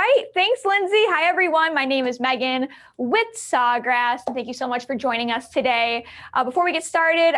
right, thanks, Lindsay. Hi, everyone. My name is Megan with Sawgrass. Thank you so much for joining us today. Before we get started,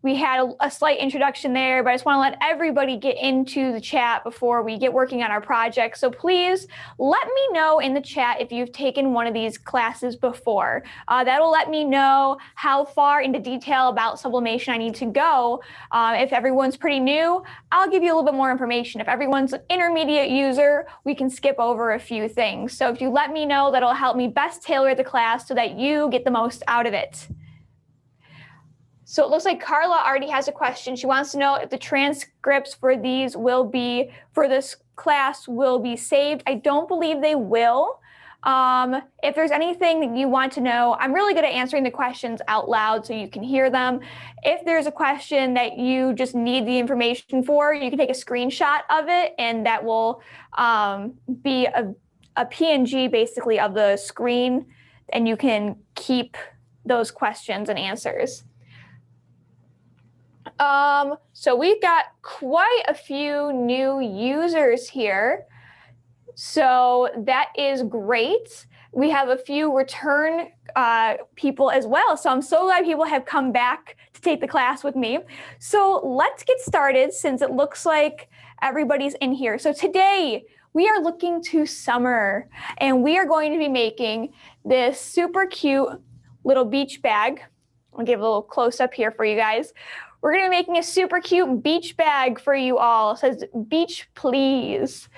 we had a slight introduction there, but I just want to let everybody get into the chat before we get working on our project. So please let me know in the chat if you've taken one of these classes before. That'll let me know how far into detail about sublimation I need to go. If everyone's pretty new, I'll give you a little bit more information. If everyone's an intermediate user, we can skip over a few things. So if you let me know, that'll help me best tailor the class so that you get the most out of it. So it looks like Carla already has a question. She wants to know if the transcripts for this class will be saved. I don't believe they will. If there's anything that you want to know, I'm really good at answering the questions out loud so you can hear them. If there's a question that you just need the information for, you can take a screenshot of it, and that will be a PNG basically of the screen, and you can keep those questions and answers. So we've got quite a few new users here. So that is great. We have a few return people as well. So I'm so glad people have come back to take the class with me. So let's get started since it looks like everybody's in here. So today we are looking to summer, and we are going to be making this super cute little beach bag. I'll give a little close up here for you guys. We're going to be making a super cute beach bag for you all. It says beach please.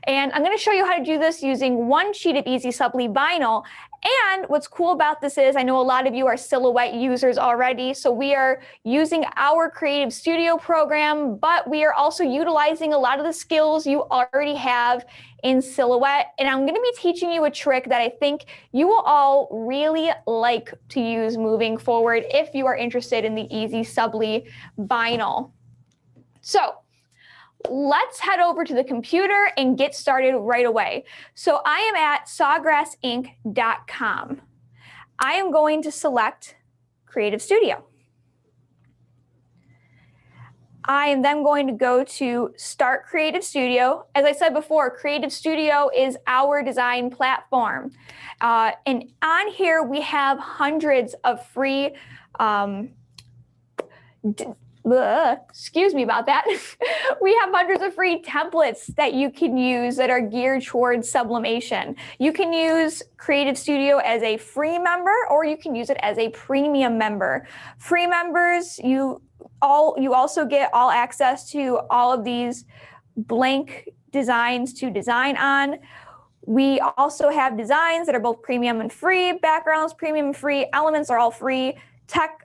And I'm going to show you how to do this using one sheet of EasySubli Vinyl. And what's cool about this is I know a lot of you are Silhouette users already, so we are using our Creative Studio program, but we are also utilizing a lot of the skills you already have in Silhouette. And I'm going to be teaching you a trick that I think you will all really like to use moving forward if you are interested in the EasySubli Vinyl. So let's head over to the computer and get started right away. So I am at sawgrassink.com. I am going to select Creative Studio. I am then going to go to Start Creative Studio. As I said before, Creative Studio is our design platform. And on here, we have hundreds of free excuse me about that. We have hundreds of free templates that you can use that are geared towards sublimation. You can use Creative Studio as a free member, or you can use it as a premium member. Free members, you also get all access to all of these blank designs to design on. We also have designs that are both premium and free, backgrounds, premium and free, elements are all free.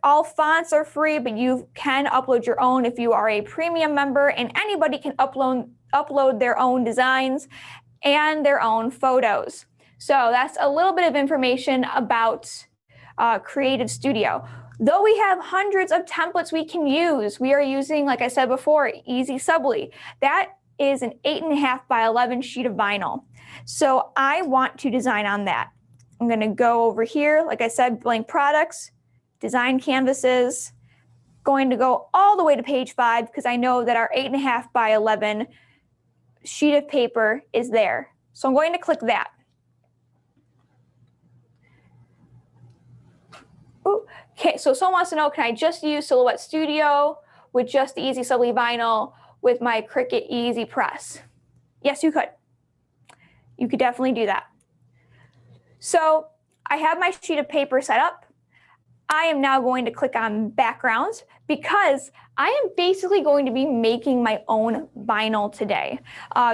All fonts are free, but you can upload your own if you are a premium member, and anybody can upload their own designs and their own photos. So that's a little bit of information about Creative Studio. Though we have hundreds of templates we can use, we are using, like I said before, EasySubli. That is an 8.5 by 11 sheet of vinyl. So I want to design on that. I'm going to go over here, like I said, blank products, design canvases, going to go all the way to page 5 because I know that our 8.5 by 11 sheet of paper is there. So I'm going to click that. Ooh. Okay, so someone wants to know, can I just use Silhouette Studio with just the EasySubli Vinyl with my Cricut Easy Press? Yes, you could. You could definitely do that. So I have my sheet of paper set up. I am now going to click on backgrounds because I am basically going to be making my own vinyl today.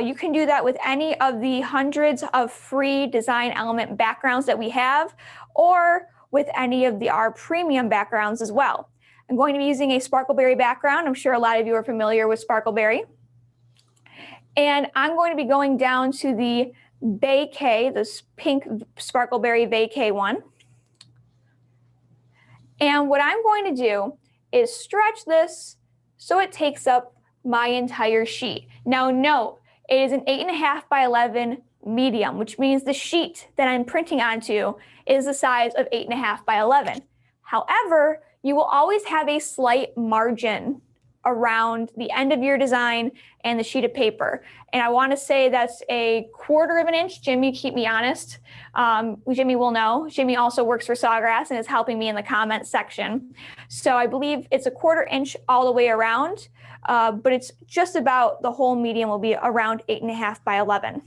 You can do that with any of the hundreds of free design element backgrounds that we have, or with any of our premium backgrounds as well. I'm going to be using a Sparkleberry background. I'm sure a lot of you are familiar with Sparkleberry. And I'm going to be going down to the Vacay, this pink Sparkleberry Vacay one. And what I'm going to do is stretch this so it takes up my entire sheet. Now note, it is an 8.5 by 11 medium, which means the sheet that I'm printing onto is the size of 8.5 by 11. However, you will always have a slight margin around the end of your design and the sheet of paper. And I want to say that's a 1/4 of an inch. Jimmy, keep me honest. Jimmy will know. Jimmy also works for Sawgrass and is helping me in the comments section. So I believe it's a 1/4 inch all the way around, but it's just about the whole medium will be around 8.5 by 11.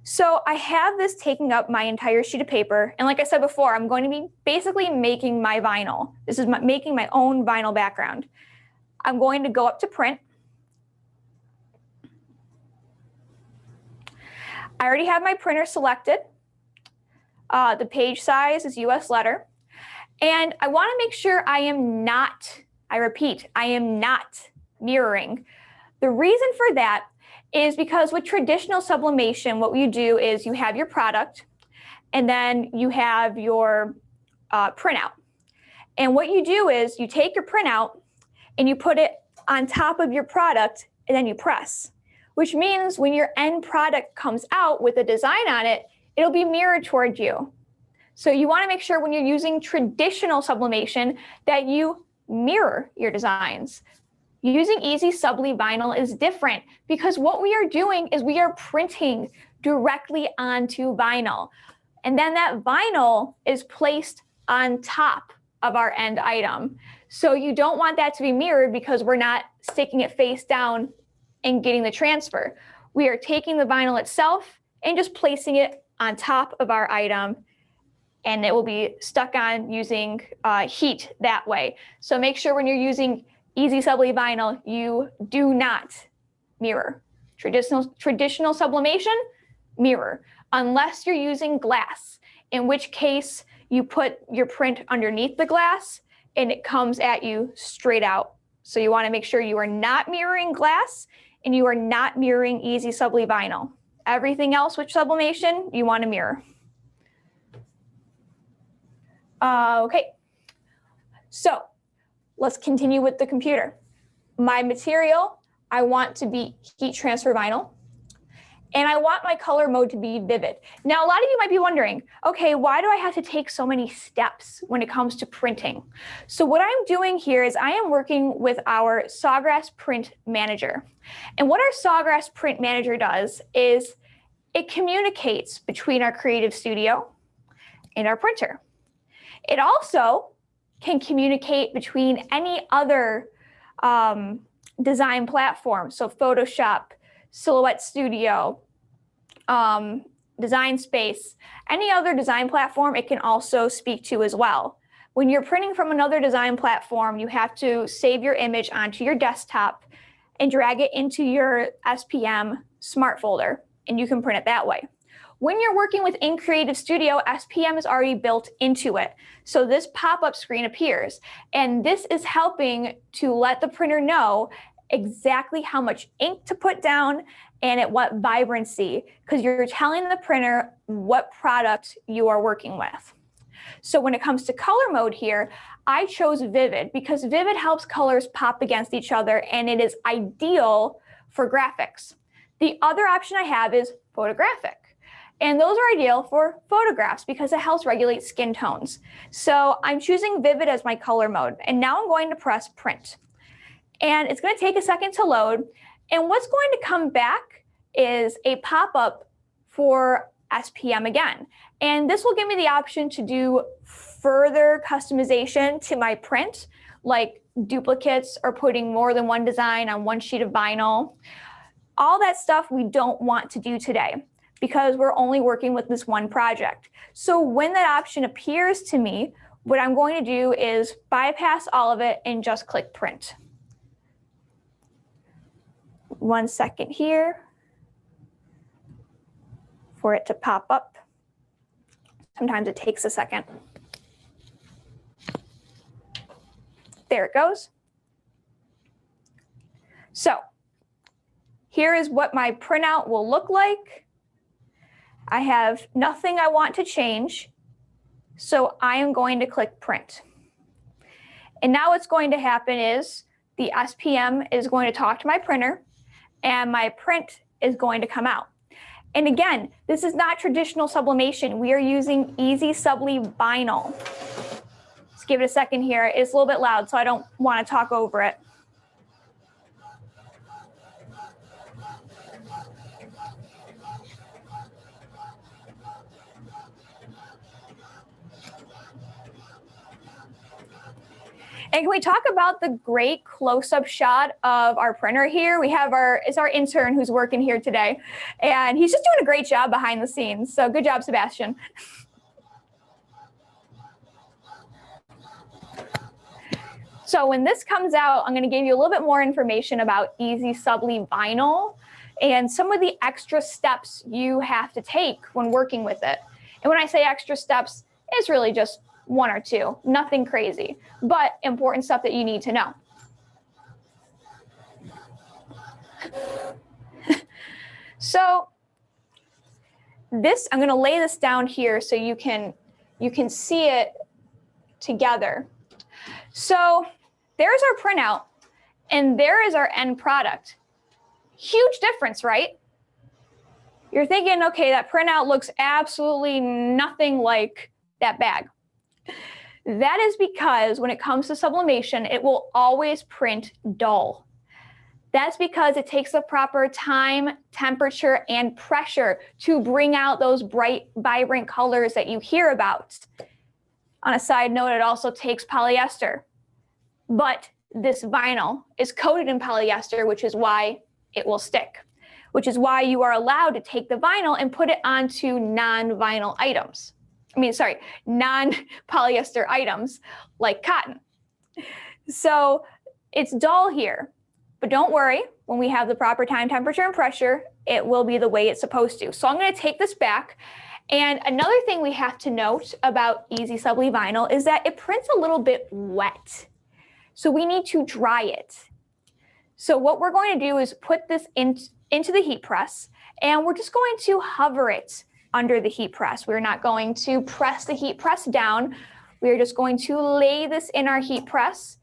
So I have this taking up my entire sheet of paper. And like I said before, I'm going to be basically making my vinyl. This is making my own vinyl background. I'm going to go up to print. I already have my printer selected. The page size is US letter. And I want to make sure I am not, I repeat, I am not mirroring. The reason for that is because with traditional sublimation, what you do is you have your product and then you have your printout. And what you do is you take your printout and you put it on top of your product and then you press, which means when your end product comes out with a design on it, it'll be mirrored towards you. So you want to make sure when you're using traditional sublimation that you mirror your designs. Using EasySubli Vinyl is different because what we are doing is we are printing directly onto vinyl. And then that vinyl is placed on top of our end item. So you don't want that to be mirrored because we're not sticking it face down and getting the transfer. We are taking the vinyl itself and just placing it on top of our item, and it will be stuck on using heat that way. So make sure when you're using EasySubli Vinyl, you do not mirror. Traditional sublimation, mirror, unless you're using glass, in which case you put your print underneath the glass and it comes at you straight out. So you want to make sure you are not mirroring glass and you are not mirroring EasySubli Vinyl. Everything else with sublimation, you want to mirror. Okay, so let's continue with the computer. My material, I want to be heat transfer vinyl, and I want my color mode to be vivid. Now, a lot of you might be wondering, okay, why do I have to take so many steps when it comes to printing? So what I'm doing here is I am working with our Sawgrass Print Manager. And what our Sawgrass Print Manager does is it communicates between our Creative Studio and our printer. It also can communicate between any other design platform. So Photoshop, Silhouette Studio, Design Space, any other design platform it can also speak to as well. When you're printing from another design platform, you have to save your image onto your desktop and drag it into your SPM smart folder, and you can print it that way. When you're working within Creative Studio, SPM is already built into it. So this pop-up screen appears, and this is helping to let the printer know exactly how much ink to put down and at what vibrancy, because you're telling the printer what product you are working with. So when it comes to color mode here, I chose Vivid because Vivid helps colors pop against each other and it is ideal for graphics. The other option I have is Photographic. And those are ideal for photographs because it helps regulate skin tones. So I'm choosing Vivid as my color mode. And now I'm going to press print. And it's going to take a second to load. And what's going to come back is a pop-up for SPM again. And this will give me the option to do further customization to my print, like duplicates or putting more than one design on one sheet of vinyl. All that stuff we don't want to do today, because we're only working with this one project. So when that option appears to me, what I'm going to do is bypass all of it and just click print. 1 second here for it to pop up. Sometimes it takes a second. There it goes. So here is what my printout will look like. I have nothing I want to change, so I am going to click print. And now what's going to happen is the SPM is going to talk to my printer and my print is going to come out. And again, this is not traditional sublimation. We are using EasySubli Vinyl. Let's give it a second here. It's a little bit loud, so I don't want to talk over it. And can we talk about the great close-up shot of our printer here? We have it's our intern who's working here today, and he's just doing a great job behind the scenes. So good job, Sebastian. So when this comes out, I'm going to give you a little bit more information about EasySubli Vinyl and some of the extra steps you have to take when working with it. And when I say extra steps, it's really just one or two, nothing crazy, but important stuff that you need to know. So this, I'm going to lay this down here so you can see it together. So there's our printout, and there is our end product. Huge difference, right? You're thinking, okay, that printout looks absolutely nothing like that bag. That is because when it comes to sublimation, it will always print dull. That's because it takes the proper time, temperature, and pressure to bring out those bright, vibrant colors that you hear about. On a side note, it also takes polyester. But this vinyl is coated in polyester, which is why it will stick, which is why you are allowed to take the vinyl and put it onto non-vinyl items. Non-polyester items like cotton. So it's dull here, but don't worry, when we have the proper time, temperature, and pressure, it will be the way it's supposed to. So I'm going to take this back. And another thing we have to note about EasySubli Vinyl is that it prints a little bit wet. So we need to dry it. So what we're going to do is put this into the heat press, and we're just going to hover it under the heat press. We're not going to press the heat press down. We're just going to lay this in our heat press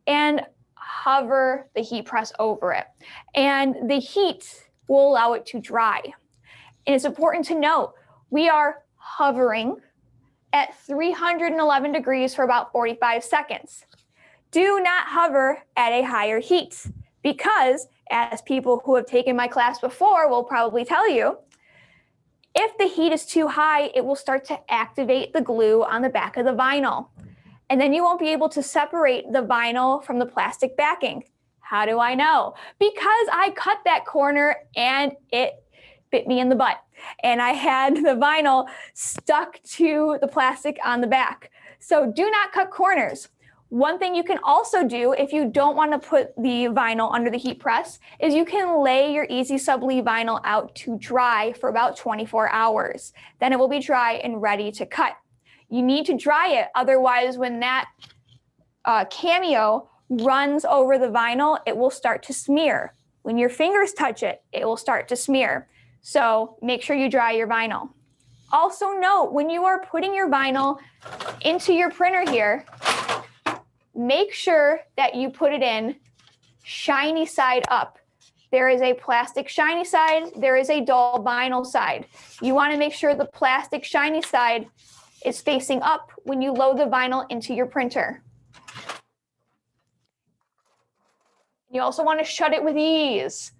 and hover the heat press over it. And the heat will allow it to dry. And it's important to note, we are hovering at 311 degrees for about 45 seconds. Do not hover at a higher heat because, as people who have taken my class before will probably tell you, if the heat is too high, it will start to activate the glue on the back of the vinyl. And then you won't be able to separate the vinyl from the plastic backing. How do I know? Because I cut that corner and it bit me in the butt. And I had the vinyl stuck to the plastic on the back. So do not cut corners. One thing you can also do if you don't want to put the vinyl under the heat press is you can lay your EasySubli vinyl out to dry for about 24 hours. Then it will be dry and ready to cut. You need to dry it, otherwise when that Cameo runs over the vinyl, it will start to smear. When your fingers touch it, it will start to smear. So make sure you dry your vinyl. Also note, when you are putting your vinyl into your printer here, make sure that you put it in shiny side up. There is a plastic shiny side, there is a dull vinyl side. You want to make sure the plastic shiny side is facing up when you load the vinyl into your printer. You also want to shut it with ease.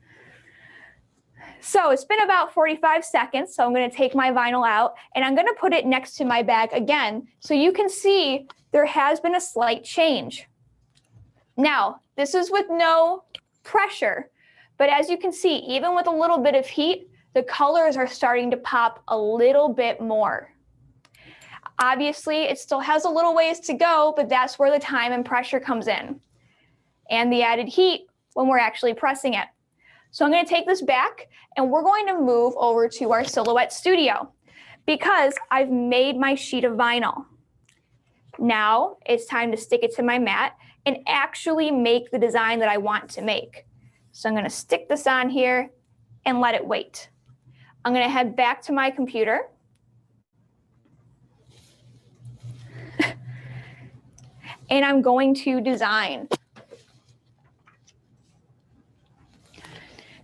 So it's been about 45 seconds, so I'm going to take my vinyl out and I'm going to put it next to my bag again so you can see there has been a slight change. Now, this is with no pressure, but as you can see, even with a little bit of heat, the colors are starting to pop a little bit more. Obviously, it still has a little ways to go, but that's where the time and pressure comes in, and the added heat when we're actually pressing it. So I'm going to take this back, and we're going to move over to our Silhouette Studio because I've made my sheet of vinyl. Now it's time to stick it to my mat and actually make the design that I want to make. So I'm going to stick this on here and let it wait. I'm going to head back to my computer. And I'm going to design.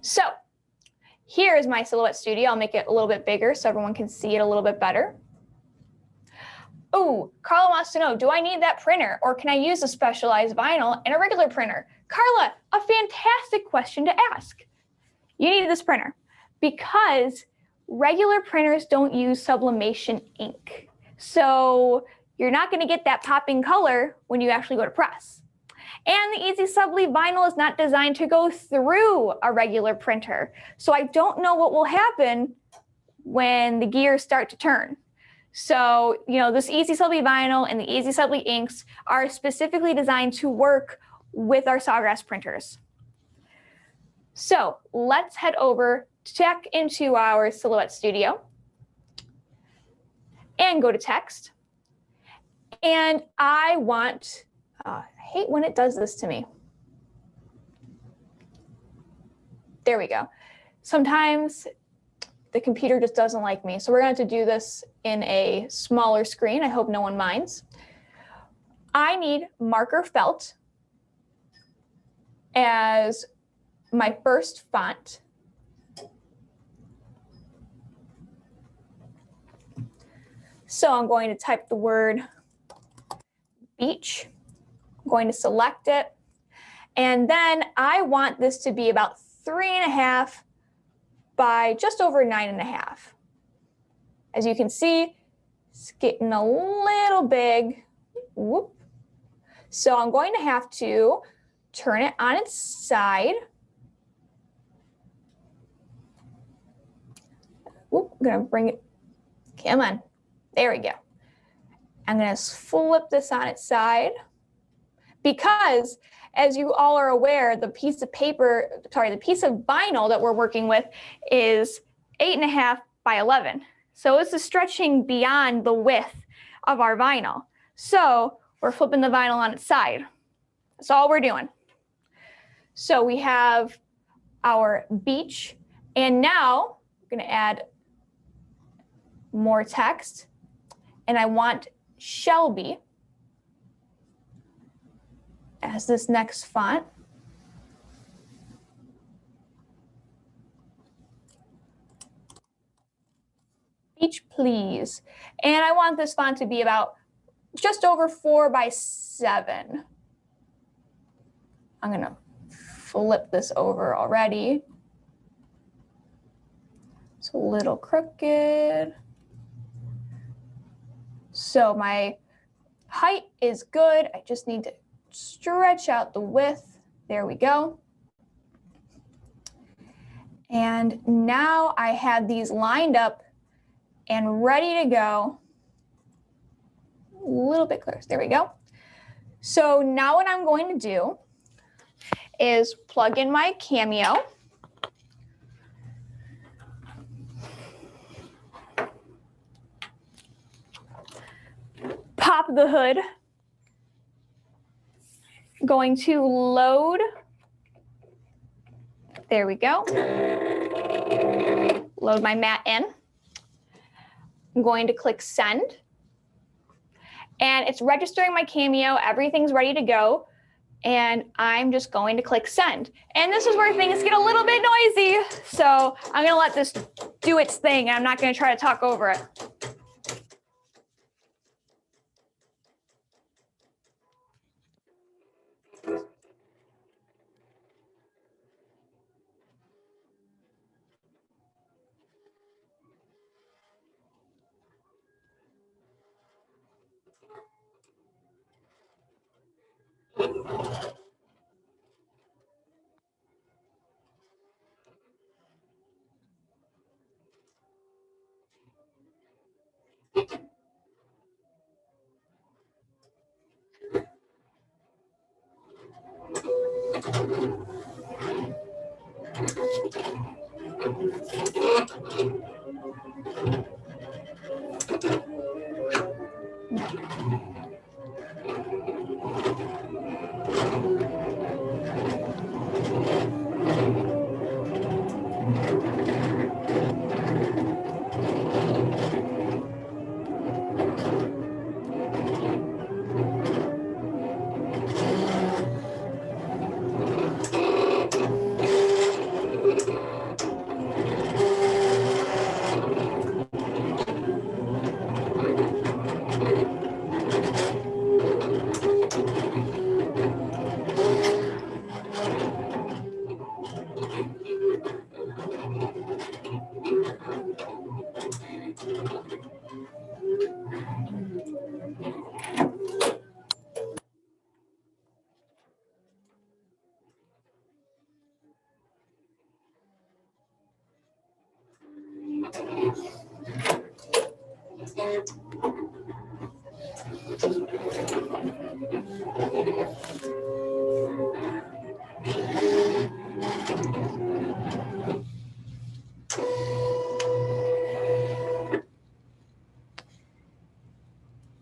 So here is my Silhouette Studio. I'll make it a little bit bigger so everyone can see it a little bit better. Oh, Carla wants to know, do I need that printer or can I use a specialized vinyl and a regular printer? Carla, a fantastic question to ask. You need this printer because regular printers don't use sublimation ink. So you're not going to get that popping color when you actually go to press. And the EasySubli Vinyl is not designed to go through a regular printer. So I don't know what will happen when the gears start to turn. So, this EasySubli Vinyl and the EasySubli inks are specifically designed to work with our Sawgrass printers. So let's head over, check into our Silhouette Studio and go to text. And I want, I hate when it does this to me. There we go. Sometimes the computer just doesn't like me. So we're going to have to do this in a smaller screen. I hope no one minds. I need marker felt as my first font. So I'm going to type the word beach. I'm going to select it. And then I want this to be about 3.5 by just over 9.5. As you can see, it's getting a little big. Whoop. So I'm going to have to turn it on its side. Whoop, I'm gonna bring it, come on, there we go. I'm gonna flip this on its side because, as you all are aware, the piece of vinyl that we're working with is 8.5 by 11. So this is stretching beyond the width of our vinyl. So we're flipping the vinyl on its side. That's all we're doing. So we have our beach, and now we're gonna add more text, and I want Shelby as this next font. Beach, please. And I want this font to be about just over 4 by 7. I'm gonna flip this over already. It's a little crooked. So my height is good. I just need to stretch out the width. There we go. And now I have these lined up and ready to go. A little bit closer. There we go. So now what I'm going to do is plug in my Cameo. Pop the hood. Going to load. There we go. Load my mat in. I'm going to click send. And it's registering my Cameo. Everything's ready to go. And I'm just going to click send. And this is where things get a little bit noisy. So I'm going to let this do its thing. I'm not going to try to talk over it.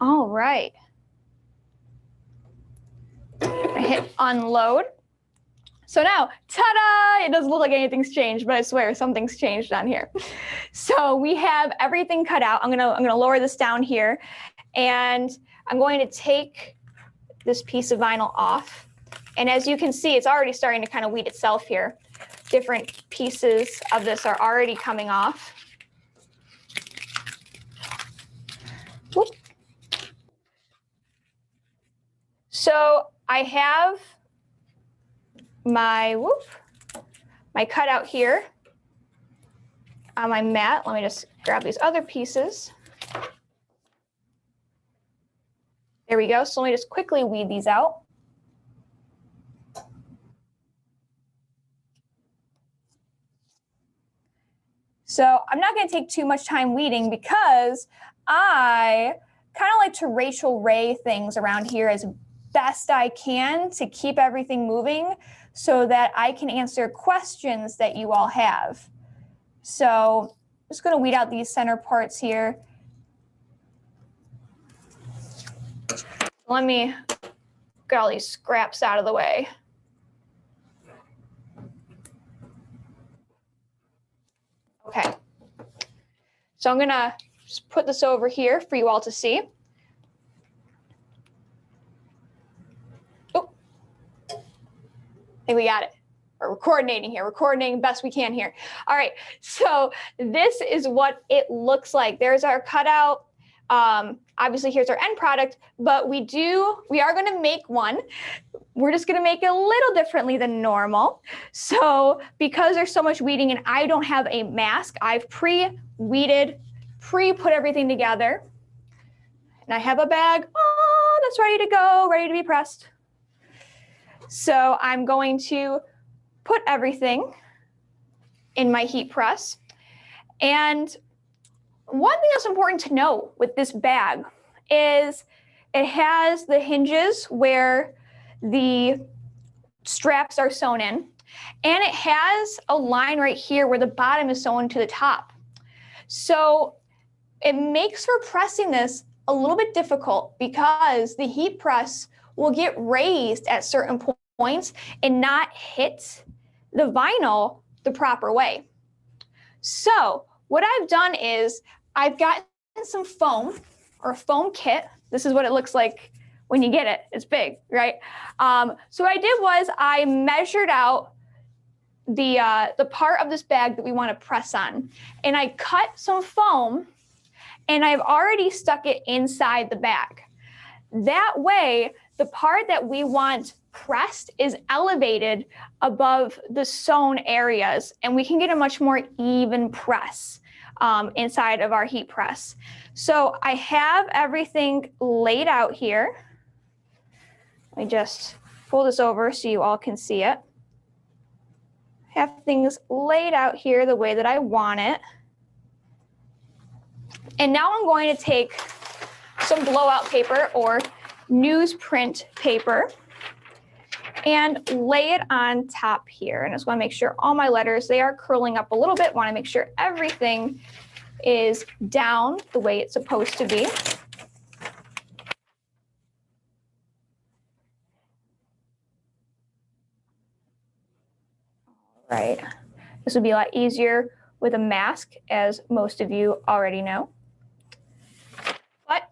All right. I hit unload. So now, ta-da! It doesn't look like anything's changed, but I swear something's changed on here. So we have everything cut out. I'm gonna lower this down here, and I'm going to take this piece of vinyl off. And as you can see, it's already starting to kind of weed itself here. Different pieces of this are already coming off. Whoop. So I have my cutout here on my mat. Let me just grab these other pieces. There we go. So let me just quickly weed these out. So I'm not going to take too much time weeding because I kind of like to Rachel Ray things around here as best I can to keep everything moving so that I can answer questions that you all have. So I'm just going to weed out these center parts here. Let me get all these scraps out of the way. Okay. So I'm going to just put this over here for you all to see. Oh, I think we got it. We're coordinating here. We're coordinating best we can here. All right. So this is what it looks like. There's our cutout. Obviously, here's our end product, but we are going to make one. We're just going to make it a little differently than normal. So because there's so much weeding and I don't have a mask, I've pre-weeded, put everything together. And I have a bag that's ready to go, ready to be pressed. So I'm going to put everything in my heat press. And one thing that's important to know with this bag is it has the hinges where the straps are sewn in, and it has a line right here where the bottom is sewn to the top. So it makes for pressing this a little bit difficult because the heat press will get raised at certain points and not hit the vinyl the proper way. So what I've done is I've gotten some foam or a foam kit. This is what it looks like when you get it. It's big, right? So what I did was I measured out the part of this bag that we want to press on, and I cut some foam, and I've already stuck it inside the bag. That way, the part that we want pressed is elevated above the sewn areas, and we can get a much more even press inside of our heat press. So I have everything laid out here. Let me just pull this over so you all can see it. I have things laid out here the way that I want it. And now I'm going to take some blowout paper or newsprint paper and lay it on top here. And I just want to make sure all my letters, they are curling up a little bit. Want to make sure everything is down the way it's supposed to be. All right. This would be a lot easier with a mask, as most of you already know. But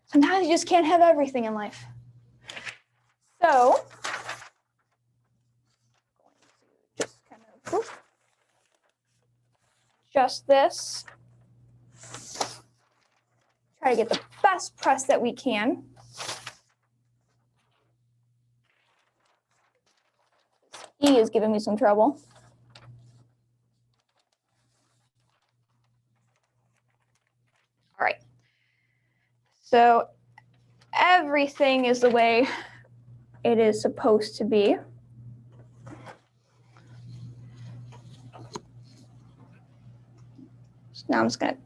sometimes you just can't have everything in life. So just kind of adjust this. Try to get the best press that we can. E is giving me some trouble. All right. So everything is the way it is supposed to be. So now I'm just going to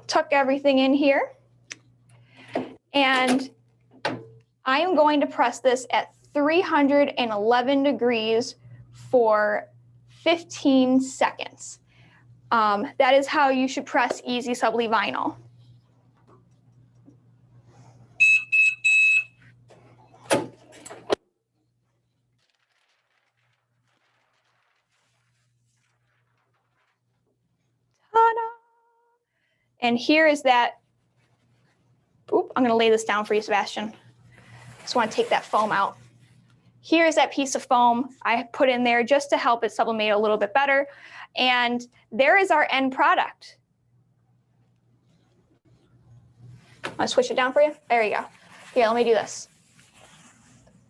tuck everything in here. And I am going to press this at 311 degrees for 15 seconds. That is how you should press EasySubli Vinyl. And here is that, oop, I'm gonna lay this down for you, Sebastian. Just wanna take that foam out. Here's that piece of foam I put in there just to help it sublimate a little bit better. And there is our end product. I'll switch it down for you. There you go. Here, let me do this.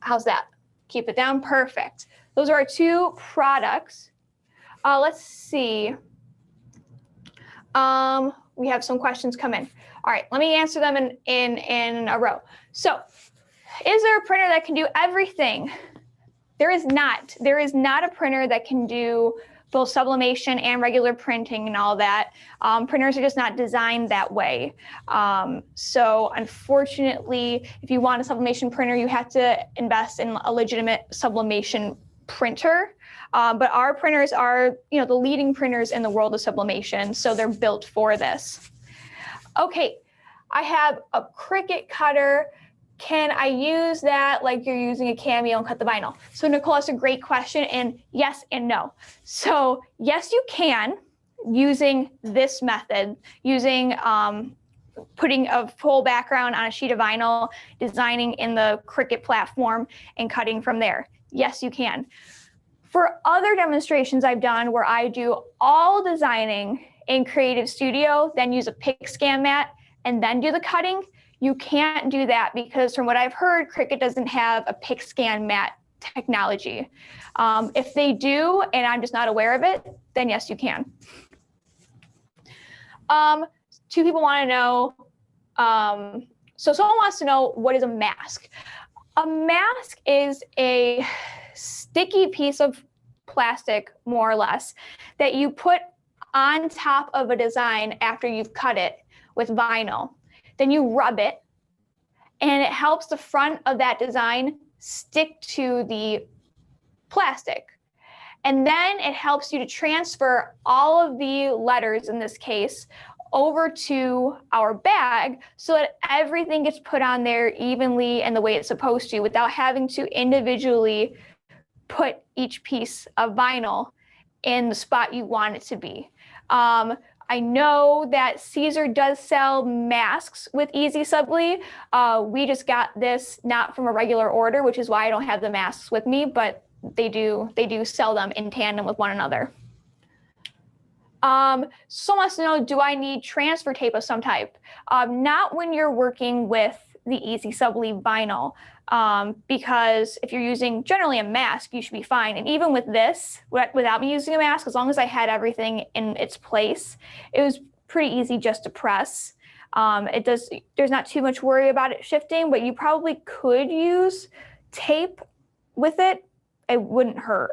How's that? Keep it down, perfect. Those are our two products. Let's see. We have some questions come in. All right, let me answer them in a row. So, is there a printer that can do everything? There is not. There is not a printer that can do both sublimation and regular printing and all that. Printers are just not designed that way. So unfortunately, if you want a sublimation printer, you have to invest in a legitimate sublimation printer. But our printers are, the leading printers in the world of sublimation, so they're built for this. Okay, I have a Cricut cutter. Can I use that like you're using a Cameo and cut the vinyl? So Nicole, that's a great question, and yes and no. So yes, you can, using this method, using putting a full background on a sheet of vinyl, designing in the Cricut platform, and cutting from there. Yes, you can. For other demonstrations I've done where I do all designing in Creative Studio, then use a pick scan mat, and then do the cutting, you can't do that because from what I've heard, Cricut doesn't have a pick scan mat technology. If they do, and I'm just not aware of it, then yes, you can. Two people want to know, so someone wants to know, what is a mask? A mask is a sticky piece of plastic, more or less, that you put on top of a design after you've cut it with vinyl. Then you rub it, and it helps the front of that design stick to the plastic. And then it helps you to transfer all of the letters, in this case, over to our bag so that everything gets put on there evenly and the way it's supposed to without having to individually put each piece of vinyl in the spot you want it to be. I know that Caesar does sell masks with EasySubli. We just got this not from a regular order, which is why I don't have the masks with me, but they do sell them in tandem with one another. Someone wants to know, do I need transfer tape of some type? Not when you're working with the EasySubli vinyl, because if you're using generally a mask, you should be fine. And even with this, without me using a mask, as long as I had everything in its place, it was pretty easy just to press. There's not too much worry about it shifting, but you probably could use tape with it. It wouldn't hurt.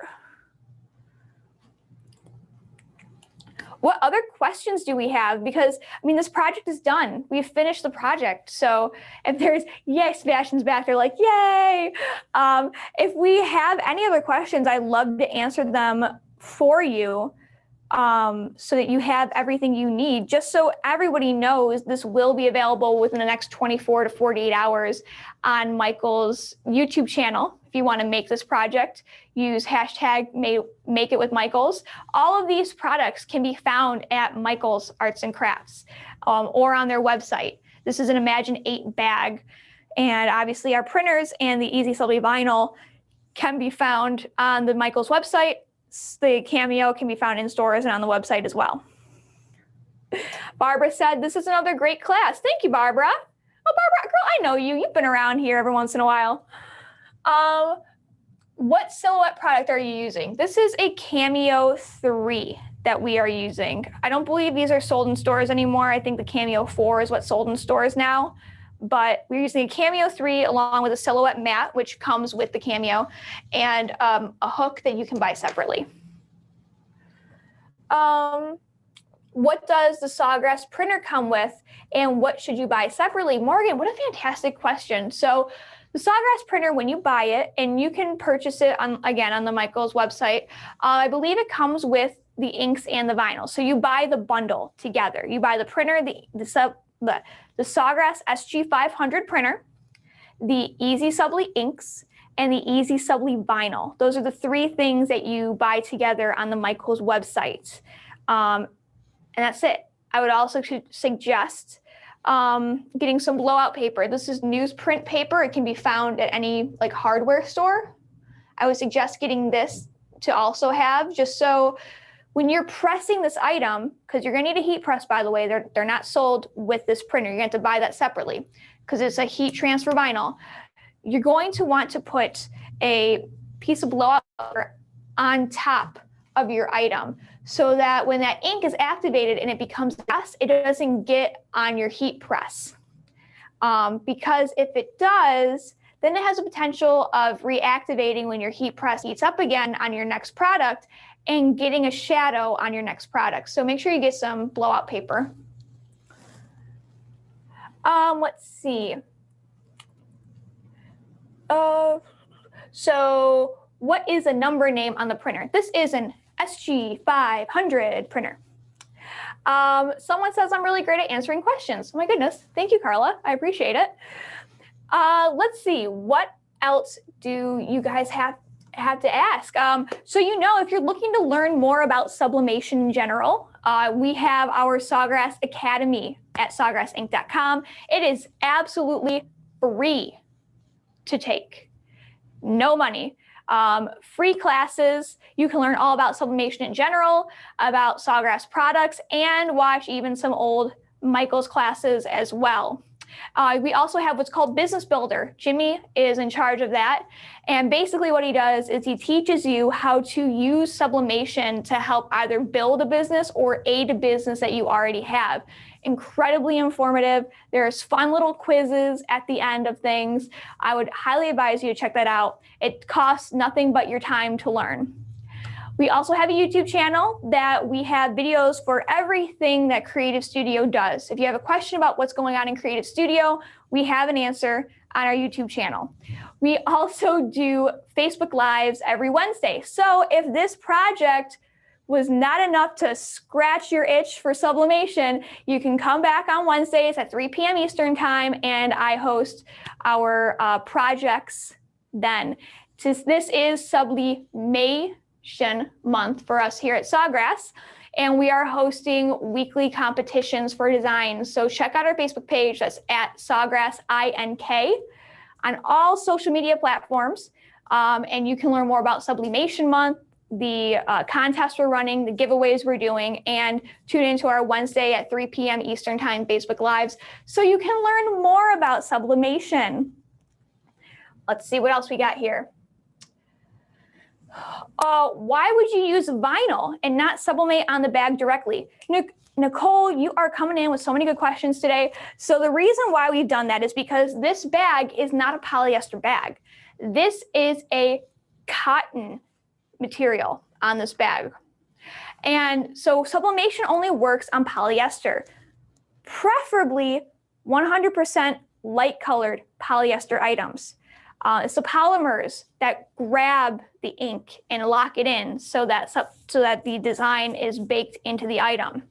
What other questions do we have? Because, this project is done. We've finished the project. So if there's, yay, Sebastian's back, they're like, yay. If we have any other questions, I'd love to answer them for you so that you have everything you need. Just so everybody knows, this will be available within the next 24 to 48 hours on Michael's YouTube channel. If you want to make this project, use hashtag make it with Michaels. All of these products can be found at Michael's Arts and Crafts or on their website. This is an Imagin8 bag. And obviously our printers and the EasySubli Vinyl can be found on the Michael's website. The Cameo can be found in stores and on the website as well. Barbara said, this is another great class. Thank you, Barbara. Oh, Barbara, girl, I know you. You've been around here every once in a while. What silhouette product are you using? This is a Cameo 3 that we are using. I don't believe these are sold in stores anymore. I think the Cameo 4 is what's sold in stores now. But we're using a Cameo 3 along with a silhouette mat, which comes with the Cameo, and a hook that you can buy separately. What does the Sawgrass printer come with, and what should you buy separately? Morgan, what a fantastic question. So The Sawgrass printer, when you buy it, and you can purchase it again on the Michaels website, I believe it comes with the inks and the vinyl. So you buy the bundle together. You buy the printer, the Sawgrass SG500 printer, the EasySubli inks, and the EasySubli Vinyl. Those are the three things that you buy together on the Michaels website. And that's it. I would also suggest getting some blowout paper. This is newsprint paper. It can be found at any like hardware store. I would suggest getting this to also have, just so when you're pressing this item, because you're gonna need a heat press, by the way, they're not sold with this printer. You're gonna have to buy that separately because it's a heat transfer vinyl. You're going to want to put a piece of blowout paper on top of your item so that when that ink is activated and it becomes gas, it doesn't get on your heat press. Because if it does, then it has a potential of reactivating when your heat press heats up again on your next product and getting a shadow on your next product. So make sure you get some blowout paper. Let's see. So what is a number name on the printer? This is an SG500 printer. Someone says I'm really great at answering questions. Oh my goodness, thank you, Carla. I appreciate it. Let's see, what else do you guys have to ask? So if you're looking to learn more about sublimation in general, we have our Sawgrass Academy at sawgrassink.com. It is absolutely free to take. No money. Free classes. You can learn all about sublimation in general, about Sawgrass products, and watch even some old Michaels classes as well. We also have what's called Business Builder. Jimmy is in charge of that. And basically what he does is he teaches you how to use sublimation to help either build a business or aid a business that you already have. Incredibly informative. There's fun little quizzes at the end of things. I would highly advise you to check that out. It costs nothing but your time to learn. We also have a YouTube channel that we have videos for everything that Creative Studio does. If you have a question about what's going on in Creative Studio, we have an answer on our YouTube channel. We also do Facebook Lives every Wednesday. So if this project was not enough to scratch your itch for sublimation, you can come back on Wednesdays at 3 p.m. Eastern time, and I host our projects then. Since this is Sublimation month for us here at Sawgrass, and we are hosting weekly competitions for designs. So check out our Facebook page. That's at Sawgrass INK on all social media platforms. And you can learn more about Sublimation month, the contests we're running, the giveaways we're doing, and tune into our Wednesday at 3 p.m. Eastern time Facebook Lives so you can learn more about sublimation. Let's see what else we got here. Why would you use vinyl and not sublimate on the bag directly? Nicole, you are coming in with so many good questions today. So the reason why we've done that is because this bag is not a polyester bag. This is a cotton material on this bag. And so sublimation only works on polyester, preferably 100% light colored polyester items. It's the polymers that grab the ink and lock it in so that the design is baked into the item.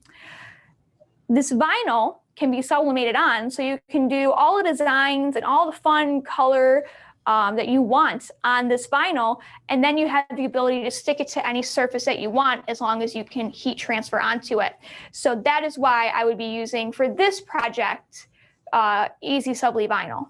This vinyl can be sublimated on, so you can do all the designs and all the fun color that you want on this vinyl, and then you have the ability to stick it to any surface that you want as long as you can heat transfer onto it. So that is why I would be using, for this project, EasySubli Vinyl.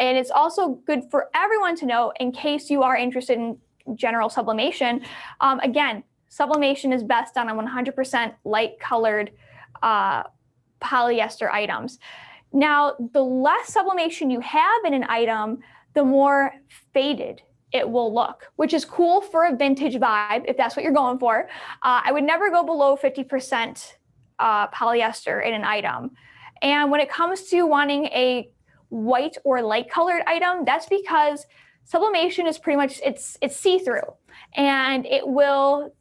And it's also good for everyone to know in case you are interested in general sublimation. Again, sublimation is best done on 100% light colored polyester items. Now, the less sublimation you have in an item, the more faded it will look, which is cool for a vintage vibe if that's what you're going for. I would never go below 50% polyester in an item. And when it comes to wanting a white or light colored item, that's because sublimation is pretty much, it's see-through, and it will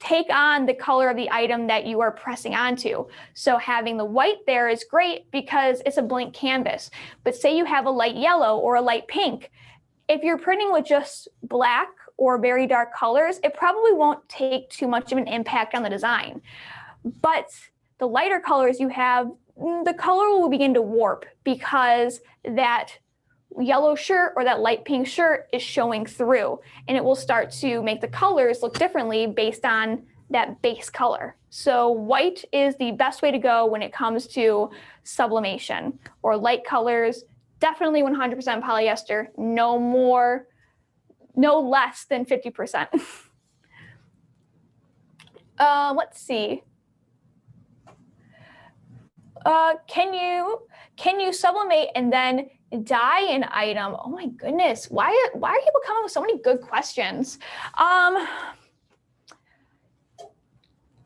take on the color of the item that you are pressing onto. So having the white there is great because it's a blank canvas. But say you have a light yellow or a light pink, if you're printing with just black or very dark colors, it probably won't take too much of an impact on the design. But the lighter colors you have, the color will begin to warp because that yellow shirt or that light pink shirt is showing through, and it will start to make the colors look differently based on that base color. So white is the best way to go when it comes to sublimation, or light colors, definitely 100% polyester, no more, no less than 50%. Let's see. Can you sublimate and then dye an item? Oh my goodness, why are people coming with so many good questions?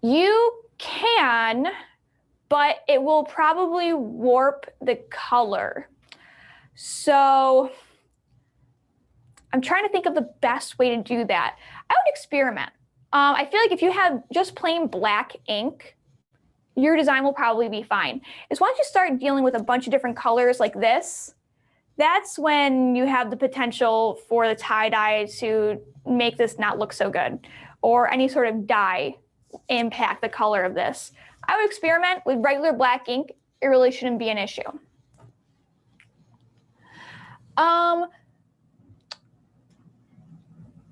You can, but it will probably warp the color. So I'm trying to think of the best way to do that. I would experiment. I feel like if you have just plain black ink, your design will probably be fine. Is once you start dealing with a bunch of different colors like this, that's when you have the potential for the tie-dye to make this not look so good, or any sort of dye impact the color of this. I would experiment with regular black ink. It really shouldn't be an issue.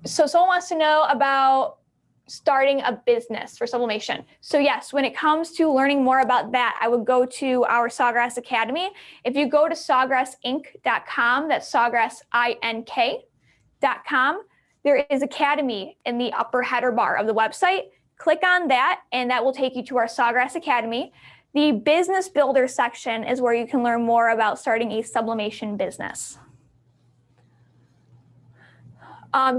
So someone wants to know about starting a business for sublimation. So yes, when it comes to learning more about that, I would go to our Sawgrass Academy. If you go to sawgrassink.com, that's sawgrassink.com, there is Academy in the upper header bar of the website. Click on that, and that will take you to our Sawgrass Academy. The Business Builder section is where you can learn more about starting a sublimation business.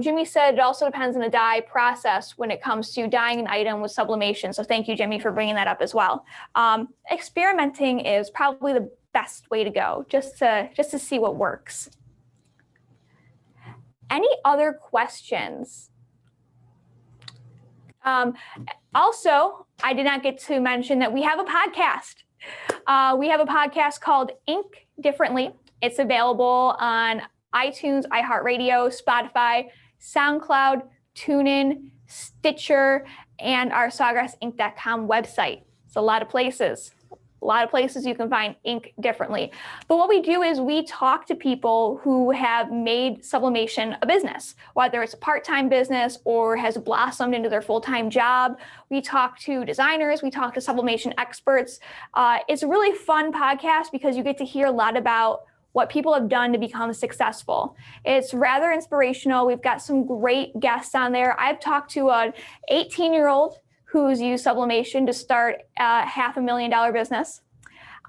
Jimmy said it also depends on the dye process when it comes to dyeing an item with sublimation. So thank you, Jimmy, for bringing that up as well. Experimenting is probably the best way to go, just to see what works. Any other questions? Also, I did not get to mention that we have a podcast. We have a podcast called Ink Differently. It's available on iTunes, iHeartRadio, Spotify, SoundCloud, TuneIn, Stitcher, and our sawgrassinc.com website. It's a lot of places you can find Ink Differently. But what we do is we talk to people who have made sublimation a business, whether it's a part-time business or has blossomed into their full-time job. We talk to designers, we talk to sublimation experts. It's a really fun podcast because you get to hear a lot about what people have done to become successful. It's rather inspirational. We've got some great guests on there. I've talked to an 18-year-old who's used sublimation to start a $500,000 business.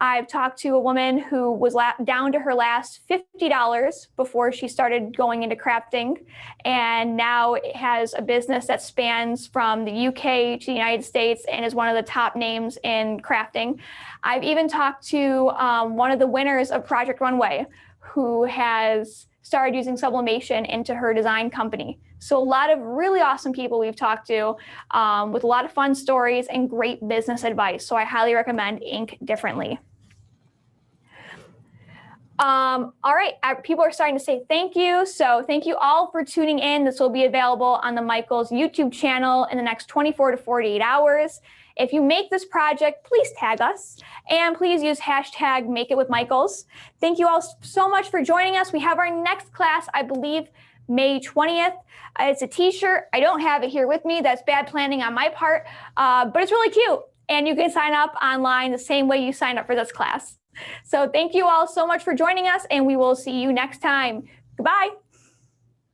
I've talked to a woman who was down to her last $50 before she started going into crafting, and now has a business that spans from the UK to the United States and is one of the top names in crafting. I've even talked to one of the winners of Project Runway, who has started using sublimation into her design company. So a lot of really awesome people we've talked to with a lot of fun stories and great business advice. So I highly recommend Ink Differently. All right, people are starting to say thank you. So thank you all for tuning in. This will be available on the Michaels YouTube channel in the next 24 to 48 hours. If you make this project, please tag us, and please use hashtag #MakeItWithMichaels. Thank you all so much for joining us. We have our next class, I believe, May 20th. It's a t-shirt. I don't have it here with me. That's bad planning on my part, but it's really cute. And you can sign up online the same way you signed up for this class. So thank you all so much for joining us, and we will see you next time. Goodbye.